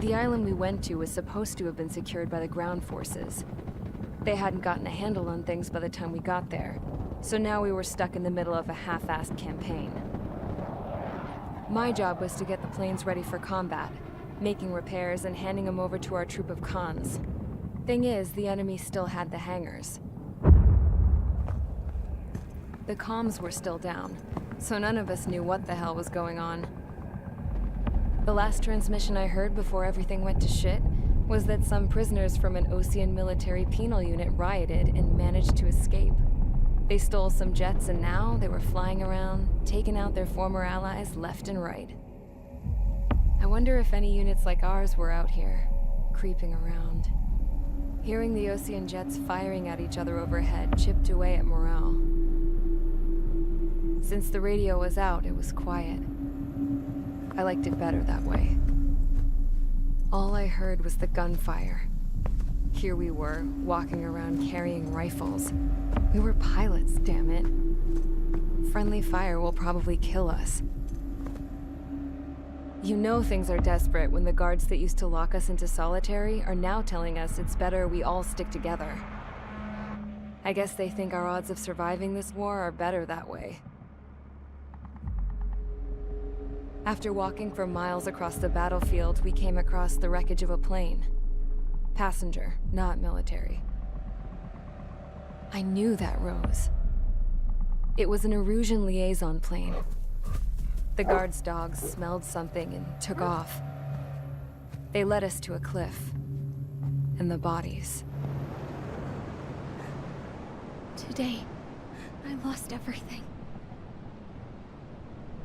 The island we went to was supposed to have been secured by the ground forces. They hadn't gotten a handle on things by the time we got there, so now we were stuck in the middle of a half-assed campaign. My job was to get the planes ready for combat, making repairs and handing them over to our troop of cons. Thing is, the enemy still had the hangars. The comms were still down, so none of us knew what the hell was going on. The last transmission I heard before everything went to shit was that some prisoners from an Osean military penal unit rioted and managed to escape. They stole some jets and now they were flying around, taking out their former allies left and right. I wonder if any units like ours were out here, creeping around. Hearing the Osean jets firing at each other overhead chipped away at morale. Since the radio was out, it was quiet. I liked it better that way. All I heard was the gunfire. Here we were, walking around carrying rifles. We were pilots, damn it. Friendly fire will probably kill us. You know things are desperate when the guards that used to lock us into solitary are now telling us it's better we all stick together. I guess they think our odds of surviving this war are better that way. After walking for miles across the battlefield, we came across the wreckage of a plane. Passenger, not military. I knew that rose. It was an Erusian liaison plane. The guard's dogs smelled something and took off. They led us to a cliff. And the bodies. Today, I lost everything.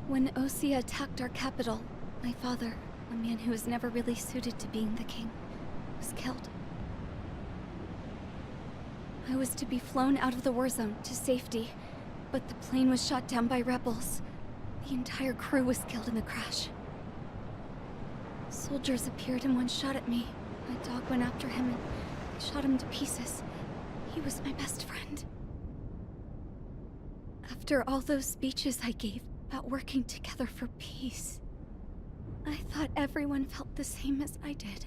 When Osea attacked our capital, my father, a man who was never really suited to being the king, was killed. I was to be flown out of the war zone to safety, but the plane was shot down by rebels. The entire crew was killed in the crash. Soldiers appeared and one shot at me. My dog went after him and they shot him to pieces. He was my best friend. After all those speeches I gave about working together for peace, I thought everyone felt the same as I did.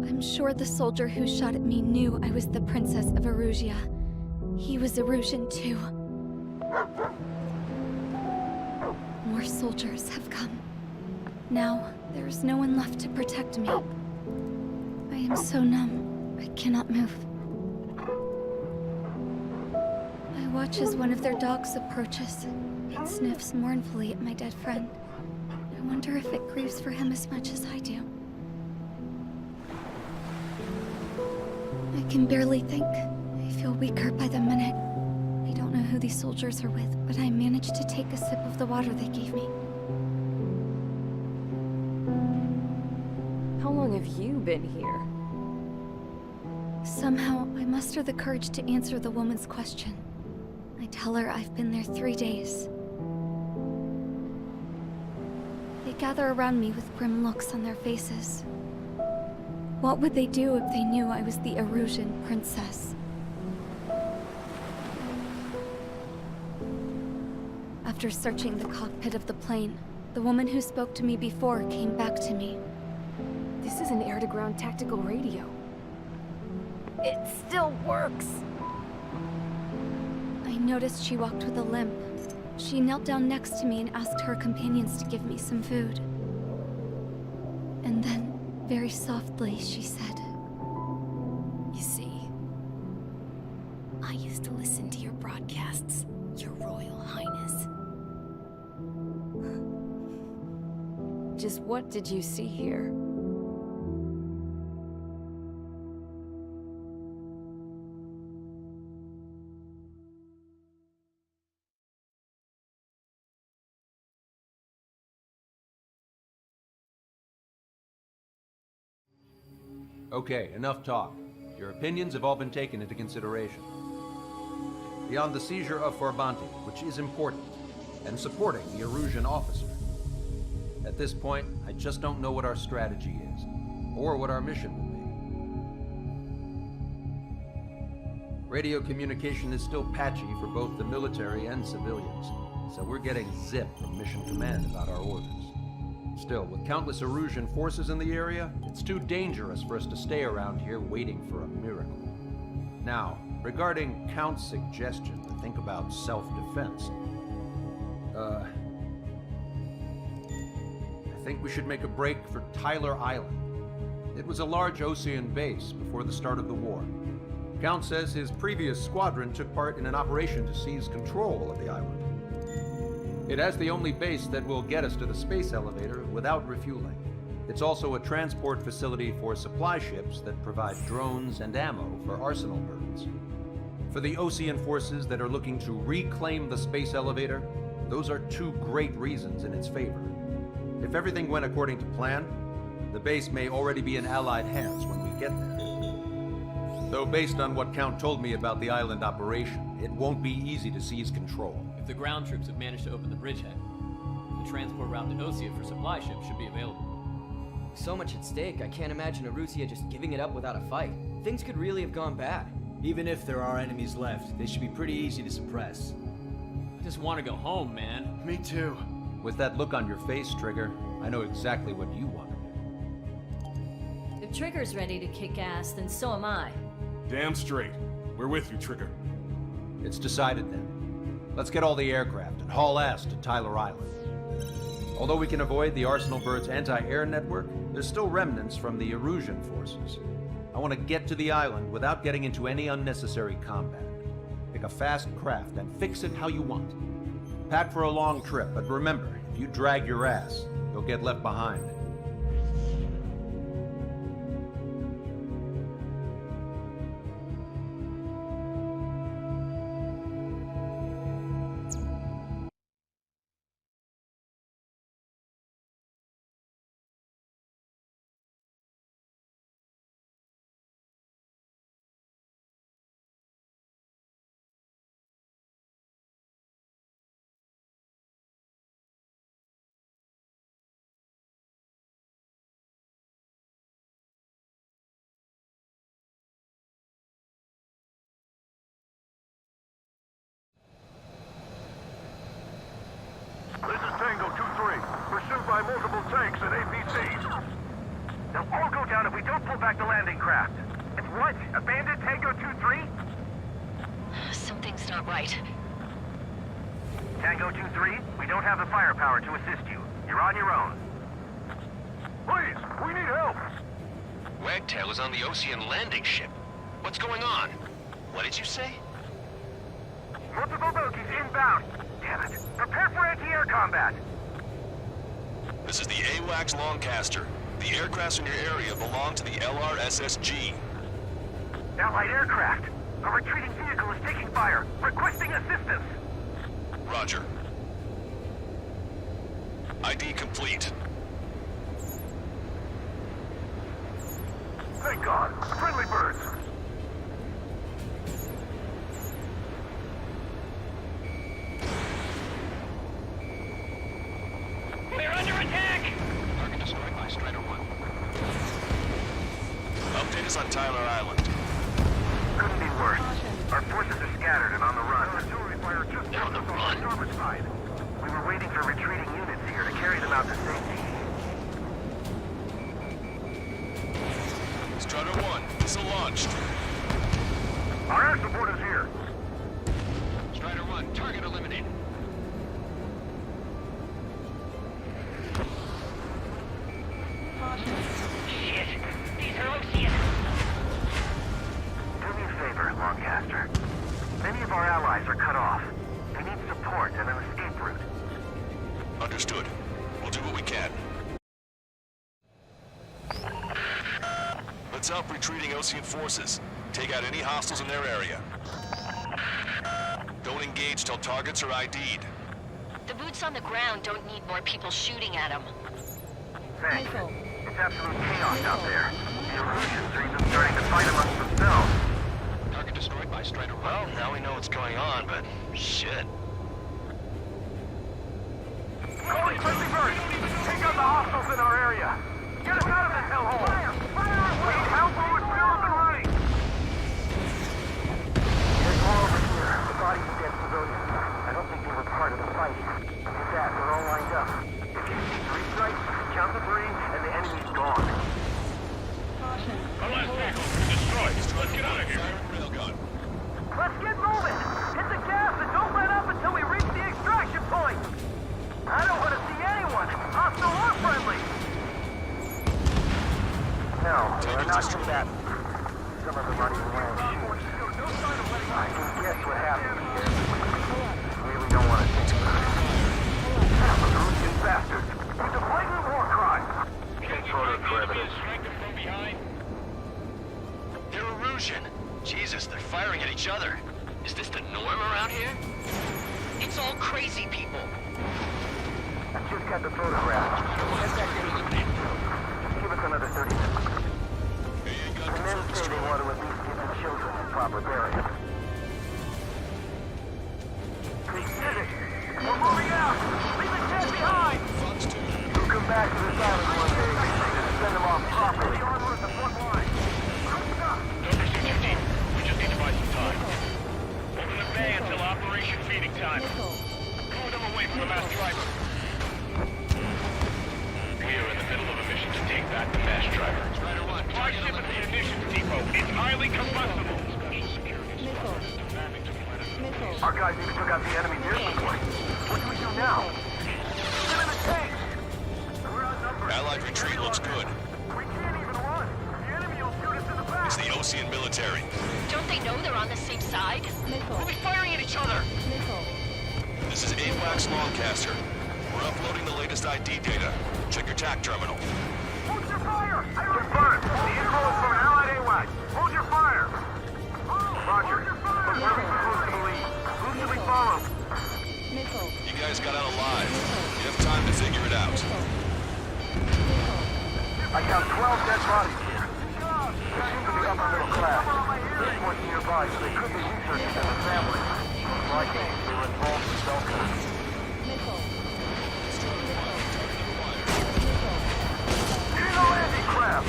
I'm sure the soldier who shot at me knew I was the Princess of Erusia. He was Erusian too. More soldiers have come. Now, there is no one left to protect me. I am so numb, I cannot move. I watch as one of their dogs approaches. It sniffs mournfully at my dead friend. I wonder if it grieves for him as much as I do. I can barely think. I feel weaker by the minute. I don't know who these soldiers are with, but I managed to take a sip of the water they gave me. How long have you been here? Somehow, I muster the courage to answer the woman's question. I tell her I've been there 3 days. They gather around me with grim looks on their faces. What would they do if they knew I was the Erusian princess? After searching the cockpit of the plane, the woman who spoke to me before came back to me. This is an air-to-ground tactical radio. It still works! I noticed she walked with a limp. She knelt down next to me and asked her companions to give me some food. And then, very softly, she said, "You see, I used to listen to your broadcasts, Your Royal Highness." Just what did you see here? Okay, enough talk. Your opinions have all been taken into consideration. Beyond the seizure of Farbanti, which is important, and supporting the Erusian officer, at this point, I just don't know what our strategy is, or what our mission will be. Radio communication is still patchy for both the military and civilians. so we're getting zip from Mission Command about our orders. Still, with countless Erusian forces in the area, it's too dangerous for us to stay around here waiting for a miracle. Now, regarding Count's suggestion to think about self-defense, I think we should make a break for Tyler Island. It was a large Osean base before the start of the war. Count says his previous squadron took part in an operation to seize control of the island. It has the only base that will get us to the space elevator without refueling. It's also a transport facility for supply ships that provide drones and ammo for arsenal birds. For the Osean forces that are looking to reclaim the space elevator, those are two great reasons in its favor. If everything went according to plan, the base may already be in Allied hands when we get there. Though based on what Count told me about the island operation, it won't be easy to seize control. If the ground troops have managed to open the bridgehead, the transport route to Osea for supply ships should be available. So much at stake, I can't imagine Erusia just giving it up without a fight. Things could really have gone bad. Even if there are enemies left, they should be pretty easy to suppress. I just want to go home, man. Me too. With that look on your face, Trigger, I know exactly what you want to do. If Trigger's ready to kick ass, then so am I. Damn straight. We're with you, Trigger. It's decided then. Let's get all the aircraft and haul ass to Tyler Island. Although we can avoid the Arsenal Bird's anti-air network, there's still remnants from the Erusian forces. I want to get to the island without getting into any unnecessary combat. Pick a fast craft and fix it how you want. Pack for a long trip, but remember, if you drag your ass, you'll get left behind. This is Tango 2-3, pursued by multiple tanks and APCs. They'll all go down if we don't pull back the landing craft. It's what? Abandoned Tango 2-3? Something's not right. Tango 2-3, we don't have the firepower to assist you. You're on your own. Please, we need help! Wagtail is on the Osean landing ship. What's going on? What did you say? Multiple bogies inbound. Damn it. Prepare for anti-air combat. This is the AWACS Longcaster. The aircrafts in your area belong to the LRSSG. Allied aircraft. A retreating vehicle is taking fire. Requesting assistance. Roger. ID complete. Thank God. Friendly birds. We're under attack! Target destroyed by Strider 1. Update is on Tyler Island. Couldn't be worse. Our forces are scattered and on the run. Artillery fire just They're on the run? starboard side. We were waiting for retreating units here to carry them out to safety. Strider 1, missile launched. Our air support is here. Strider 1, target eliminated. Shit. These are Osean. Do me a favor, Longcaster. Many of our allies are cut off. They need support and an escape route. Understood. We'll do what we can. Let's help retreating Osean forces. Take out any hostiles in their area. Don't engage till targets are ID'd. The boots on the ground don't need more people shooting at them. Thanks. It's absolute chaos out there. The Erusians are even starting to fight amongst themselves. Target destroyed by Strider 1. Well, now we know what's going on, but shit. Calling friendly birds! Take out the hostiles in our area! Get us out of this hellhole! Fire! Fire! We need help or we're still up and running! There's more over here. The bodies of dead civilians. I don't think they were part of the fight. the enemy's gone. Our last vehicle destroyed. Let's get out of here. Railgun. Let's get moving! Hit the gas and don't let up until we reach the extraction point! I don't want to see anyone, hostile or friendly! No, we're not combatant. Some of them aren't even wearing shoes. I can guess what happened here. Really don't want to think about it. Russian bastards! It's a blatant war crime! Take photos for evidence. They're Erusian. Jesus, they're firing at each other. Is this the norm around here? It's all crazy people. I just got the photograph. Just give us another 30 minutes. The men say they want to at least give the children a proper burial. Civic, we're moving out! Leave the dead behind! We'll come back to this island one day and send them off properly. We're at the front line. Don't pursue 15. We just need to buy some time. Open the bay until Operation Feeding Time. Pull them away from the mass driver. We are in the middle of a mission to take back the mass driver. Supply ship at the munitions depot. It's highly combustible. Our guys even took out the enemy's air support. What do we do now? Get in the tanks! We're outnumbered. Allied retreat looks good. We can't even run. The enemy will shoot us in the back. It's the Osean military. Don't they know they're on the same side? We'll be firing at each other. This is AWACS Longcaster. We're uploading the latest ID data. Check your TAC terminal. Hold your fire! Confirmed. The info is from an allied AWAC. Hold your fire! Roger. But where are we supposed to believe? Who should we follow? You guys got out alive. You have time to figure it out. I count 12 dead bodies here. They seem to be upper middle class. This one's nearby, so they could be researching as a family. Likely, they were involved in Belka. Kilo anti-crab!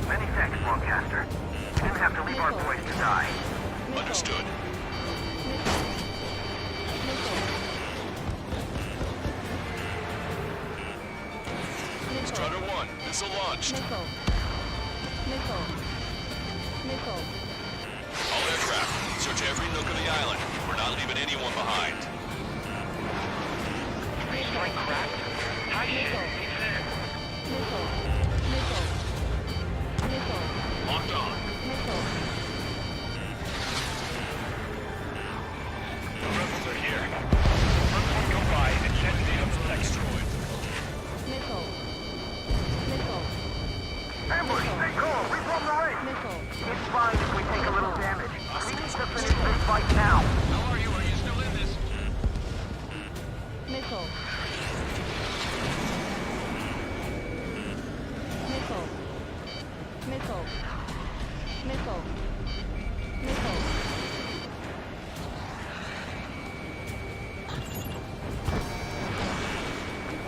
Many thanks, Longcaster. We didn't have to leave our boys to die. Understood. Strider 1, missile launched. All aircraft, search every nook of the island. We're not leaving anyone behind. Baseline cracked. High shit. Locked on. The rebels are here. First one go by and detonate them destroyed. Ambush, stay calm. We run the race. It's fine if we take a little damage. We need to finish this fight now. How are you? Are you still in this?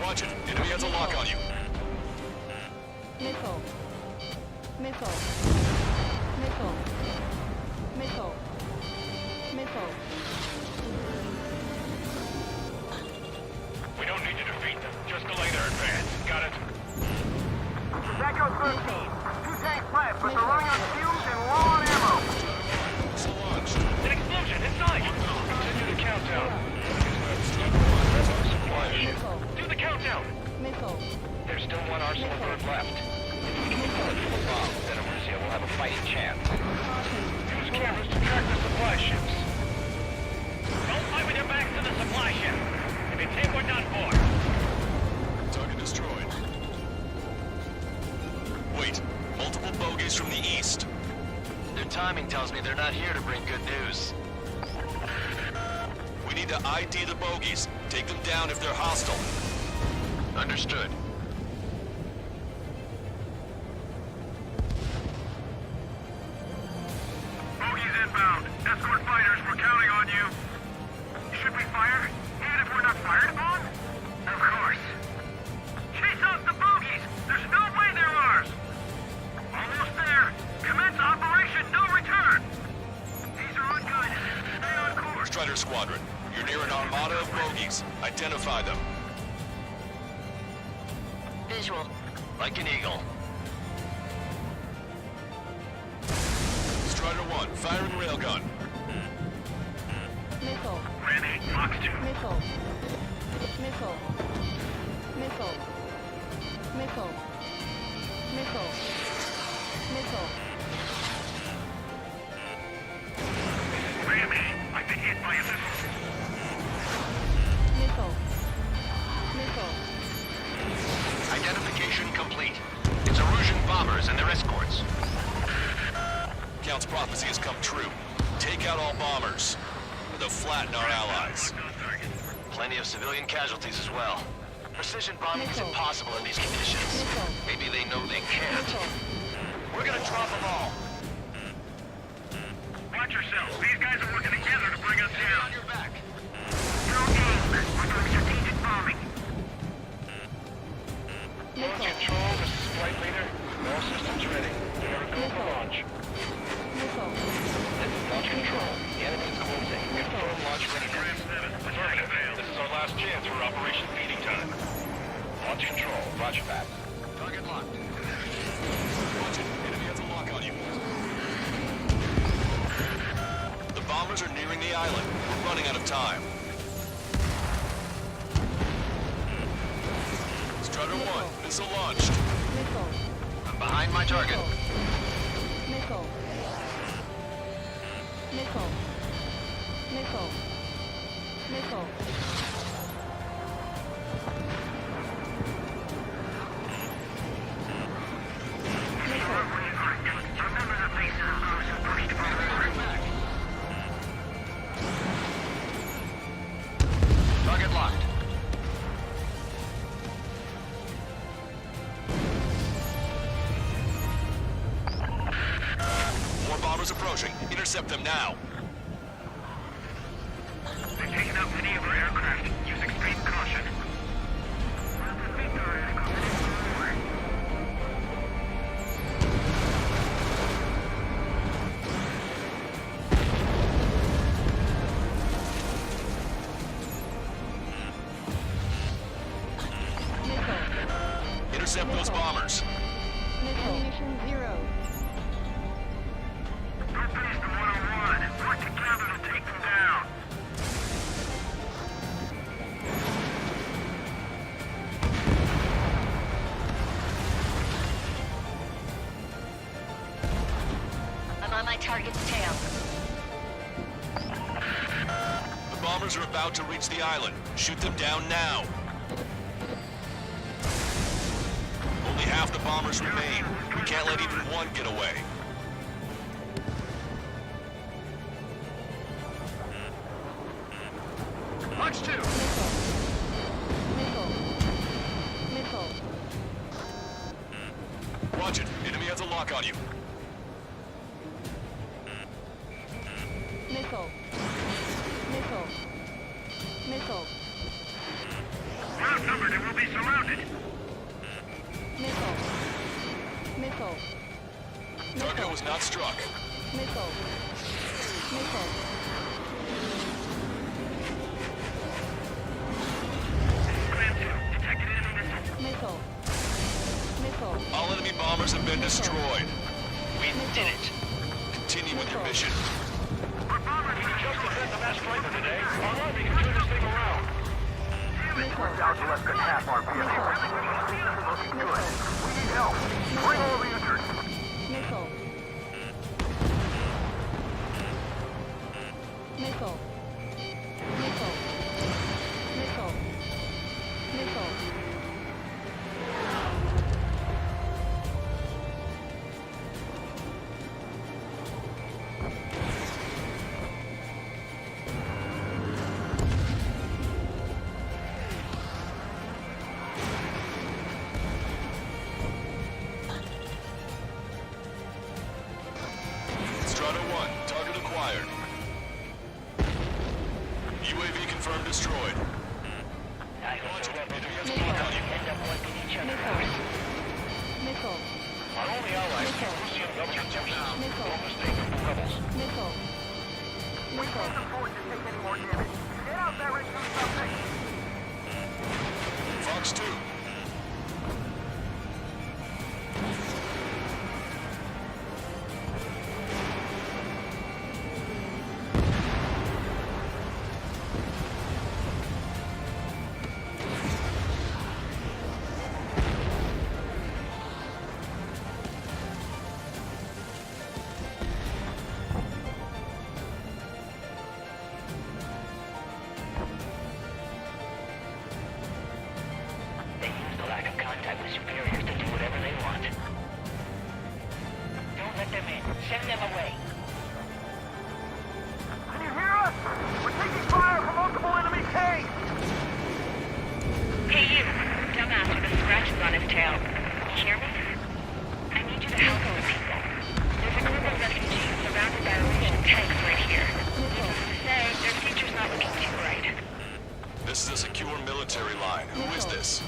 Watch it. Enemy has a lock on you. We don't need to defeat them. Just delay their advance. Got it? Echo 13. 2 tanks left, but they're running on fumes and low on ammo. Missile launched. An explosion inside! Continue the countdown. Supply ship. Do the countdown! There's still one arsenal bird left. If we can kill it full of bombs, then Erusia will have a fighting chance. Use cameras to track the supply ships. Don't fight with your backs to the supply ship. If it's hit, we're done for. Target destroyed. Wait, multiple bogies from the east. Their timing tells me they're not here to bring good news. We need to ID the bogies. Take them down if they're hostile. Understood. Bogies inbound. Escort fighters, we're counting on you. Should we fire? Even if we're not fired upon? Of course. Chase out the bogies! There's no way they're ours! Almost there. Commence Operation No Return! These are on good. Stay on course. Strider Squadron, you're near an armada of bogies. Identify them. visual. Like an eagle. Strider 1, firing railgun. Missile. Ready. Fox 2. Missile. Missile. Missile. Missile. Missile. Missile. Rammy, I've been hit by a missile. Missile. Missile. Identification complete. It's Erusian bombers and their escorts. Count's prophecy has come true. Take out all bombers. They'll flatten our allies. Plenty of civilian casualties as well. Precision bombing is impossible in these conditions. Maybe they know they can't. We're gonna drop them all. Watch yourself. These guys are working together to bring us down. On your back. No aim. We're doing strategic bombing. Launch control, this is Flight Leader. All systems ready. We're go for launch. Missile. This is launch control. The enemy's closing. Confirm launch readiness. Affirmative. This is our last chance for Operation Feeding Time. Launch control. Roger that. Target locked. Roger. Enemy has a lock on you. The bombers are nearing the island. We're running out of time. Strider 1, missile launched. Missile. I'm behind my target. Missile. Missile. Missile. Missile. Target locked. More bombers approaching. Intercept them now. They're taking out many of our aircraft. Use extreme caution. Intercept those bombers. Ammunition 0. Don't face them one-on-one. Work together to take them down. I'm on my target's tail. The bombers are about to reach the island. Shoot them down now. Only half the bombers remain. We can't let even one get away. Launch 2. Missile. Missile. Roger. Enemy has a lock on you. Missile. Missile. Missile. We're outnumbered and we'll be surrounded. Missile. Missile. Target was not struck. Missile. Missile. Detected enemy missile. Missile. Missile. All enemy bombers have been destroyed. We did it. Continue with your mission. Just to send the best flavor today. Our army can turn this thing around. Missile. Down to less than half our vehicle. Looking good. We need help. Bring all the injured. Missile. Missile. Missile. Missile. Missile. Strider 1, target acquired. UAV confirmed destroyed. Roger. Enemy has a lock on you. Missile. Our only allies Missile. are Russian government ships. Missile. No mistake with the rebels. Missile. Missile. Fox 2. Send them away. Can you hear us? We're taking fire from multiple enemy tanks! Hey you, dumbass with the scratches on his tail. You hear me? I need you to help the people. There's a group of refugees surrounded by Russian tanks right here. Needless to say, their future's not looking too bright. This is a secure military line. Who is this?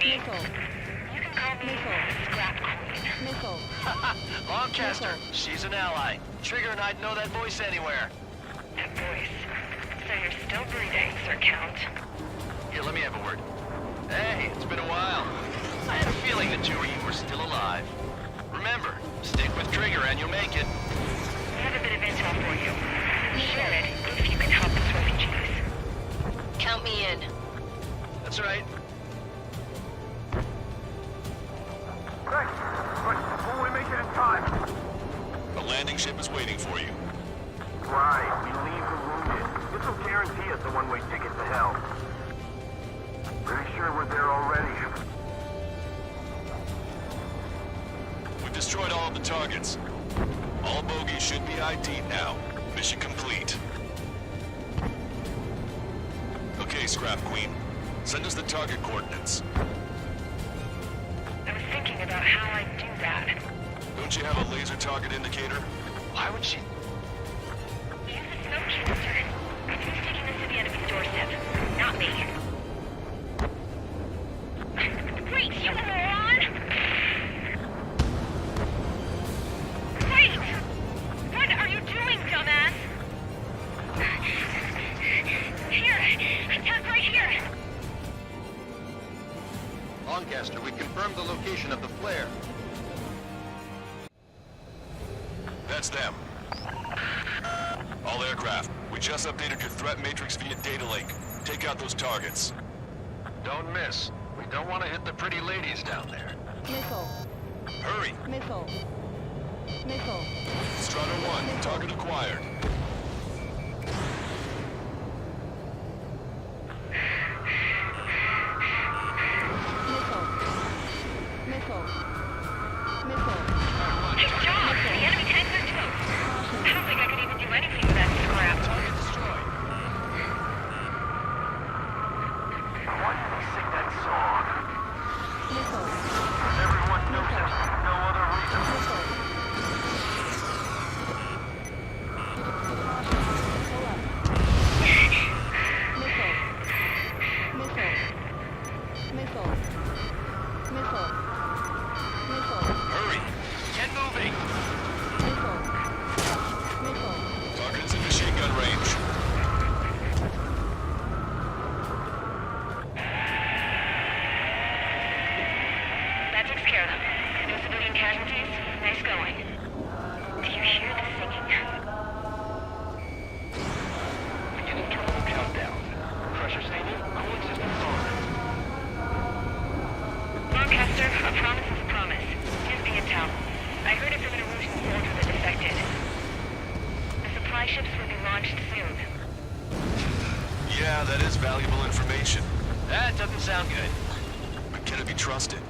Me? You can call me Scrap Queen. Lancaster, she's an ally. Trigger and I'd know that voice anywhere. That voice. So you're still breathing, Sir Count. Here, let me have a word. Hey, it's been a while. I had a feeling the two of you were still alive. Remember, stick with Trigger and you'll make it. We have a bit of intel for you. Share it if you can help us refugees. Count me in. That's right. Thanks, but will we make it in time? The landing ship is waiting for you. Right, we leave the wounded. This will guarantee us a one-way ticket to hell. Pretty sure we're there already. We've destroyed all of the targets. All bogies should be ID'd now. Mission complete. Okay, Scrap Queen. Send us the target coordinates. I was thinking about how I'd do that. Don't you have a laser target indicator? Why would she... Use the smoke canister. Who's taking this to the enemy's doorstep? Not me. Wait, you moron! Wait! What are you doing, dumbass? Here! Attack right here! Lancaster, we confirmed the location of the flare. That's them. All aircraft, we just updated your threat matrix via data link. Take out those targets. Don't miss. We don't want to hit the pretty ladies down there. Hurry! Strider 1, target acquired. Good job! The enemy tanks are toast. I don't think I could even do anything with that scrap. Target destroyed. Why did they sing that song? Everyone knows it. No other reason. Hurry! Get moving! Target is in machine gun range. That takes care of them. No civilian casualties? Nice going. Do you hear the singing? Beginning terminal countdown. Pressure stable, cooling systems on. Lancaster, a promise is a promise. Here's the intel. I heard it from an Erusian soldier that defected. The supply ships will be launched soon. Yeah, that is valuable information. That doesn't sound good. But can it be trusted?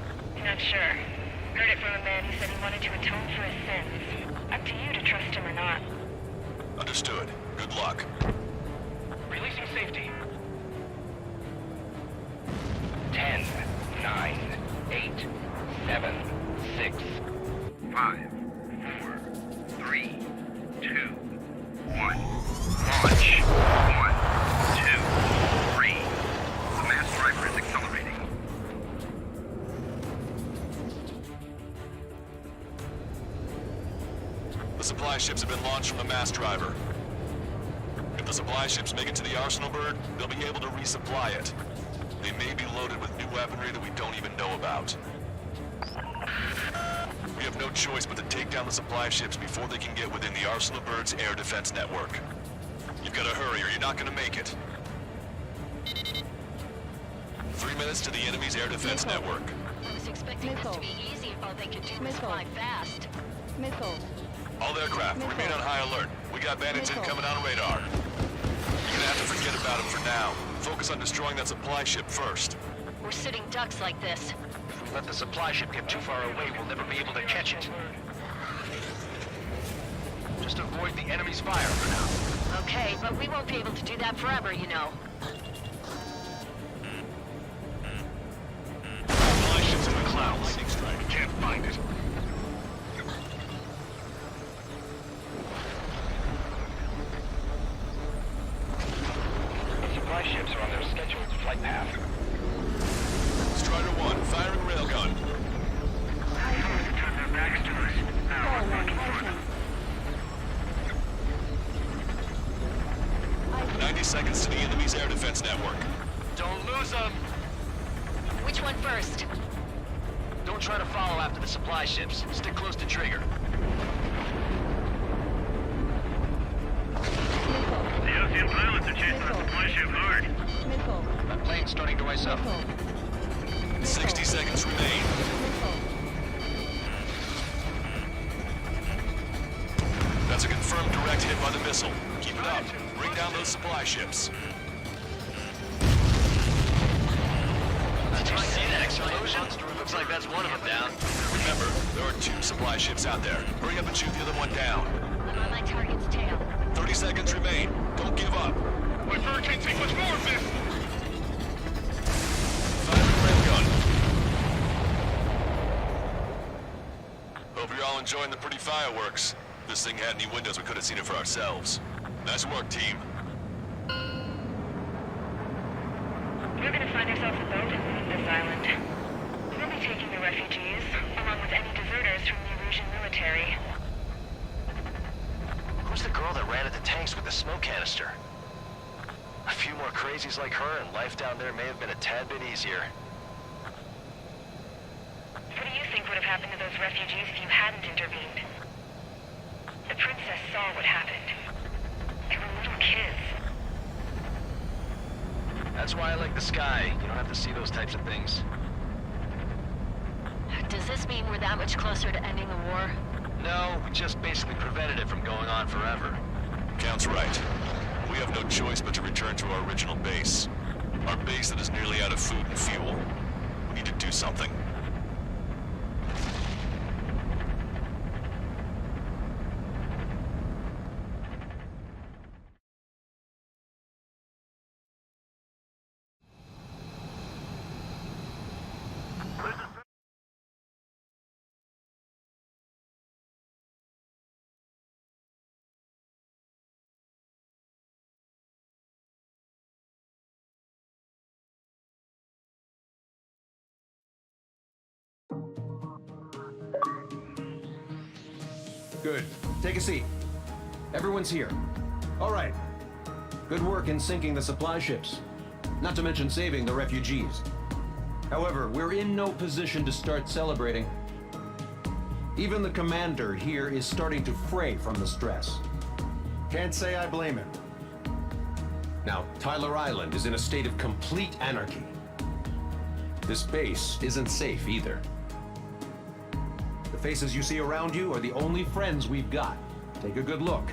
Not sure. Heard it from a man who said he wanted to atone for his sins. Up to you to trust him or not. Understood. Good luck. Releasing safety. 10, 9, 8, 7, 6, 5, 4, 3, 2, 1. Launch. 1, 2, 3. The mass driver is accelerating. The supply ships have been launched from the mass driver. If the supply ships make it to the Arsenal Bird, they'll be able to resupply it. They may be loaded with new weaponry that we don't even know about. We have no choice but to take down the supply ships before they can get within the Arsenal Bird's air defense network. You've got to hurry or you're not going to make it. 3 minutes to the enemy's air defense network. I was expecting this to be easy if all they could do was fly fast. All aircraft, remain on high alert. We got bandits incoming on radar. You're gonna have to forget about them for now. Focus on destroying that supply ship first. We're sitting ducks like this. If we let the supply ship get too far away, we'll never be able to catch it. Just avoid the enemy's fire for now. Okay, but we won't be able to do that forever, you know. Supply ship's in the clouds. Lightning strike. Can't find it. Supply ships are on their scheduled flight path. Strider 1, firing railgun. Turn their backs to us. Now we're back in front. 90 seconds to the enemy's air defense network. Don't lose them! Which one first? Don't try to follow after the supply ships. Stick close to trigger. The Ocean pilots are chasing the supply ship hard. That plane's starting to ice up. 60 seconds remain. That's a confirmed direct hit by the missile. Keep it up. Bring down those supply ships. Did you see that explosion? Looks like that's one of them down. Remember, there are 2 supply ships out there. Hurry up and shoot the other one down. I'm on my target's tail. 30 seconds remain. Don't give up. My hurricane sequence forward, miss! Firing railgun. Hope you're all enjoying the pretty fireworks. If this thing had any windows, we could have seen it for ourselves. Nice work, team. We're gonna find ourselves a boat and leave this island. We'll be taking the refugees, along with any deserters from the Erusian military. Who's the girl that ran at the tanks with the smoke canister? A few more crazies like her, and life down there may have been a tad bit easier. What do you think would have happened to those refugees if you hadn't intervened? The princess saw what happened. They were little kids. That's why I like the sky. You don't have to see those types of things. Does this mean we're that much closer to ending the war? No, we just basically prevented it from going on forever. Count's right. We have no choice but to return to our original base. Our base that is nearly out of food and fuel. We need to do something. Good. Take a seat. Everyone's here. All right. Good work in sinking the supply ships. Not to mention saving the refugees. However, we're in no position to start celebrating. Even the commander here is starting to fray from the stress. Can't say I blame him. Now, Tyler Island is in a state of complete anarchy. This base isn't safe either. The faces you see around you are the only friends we've got. Take a good look.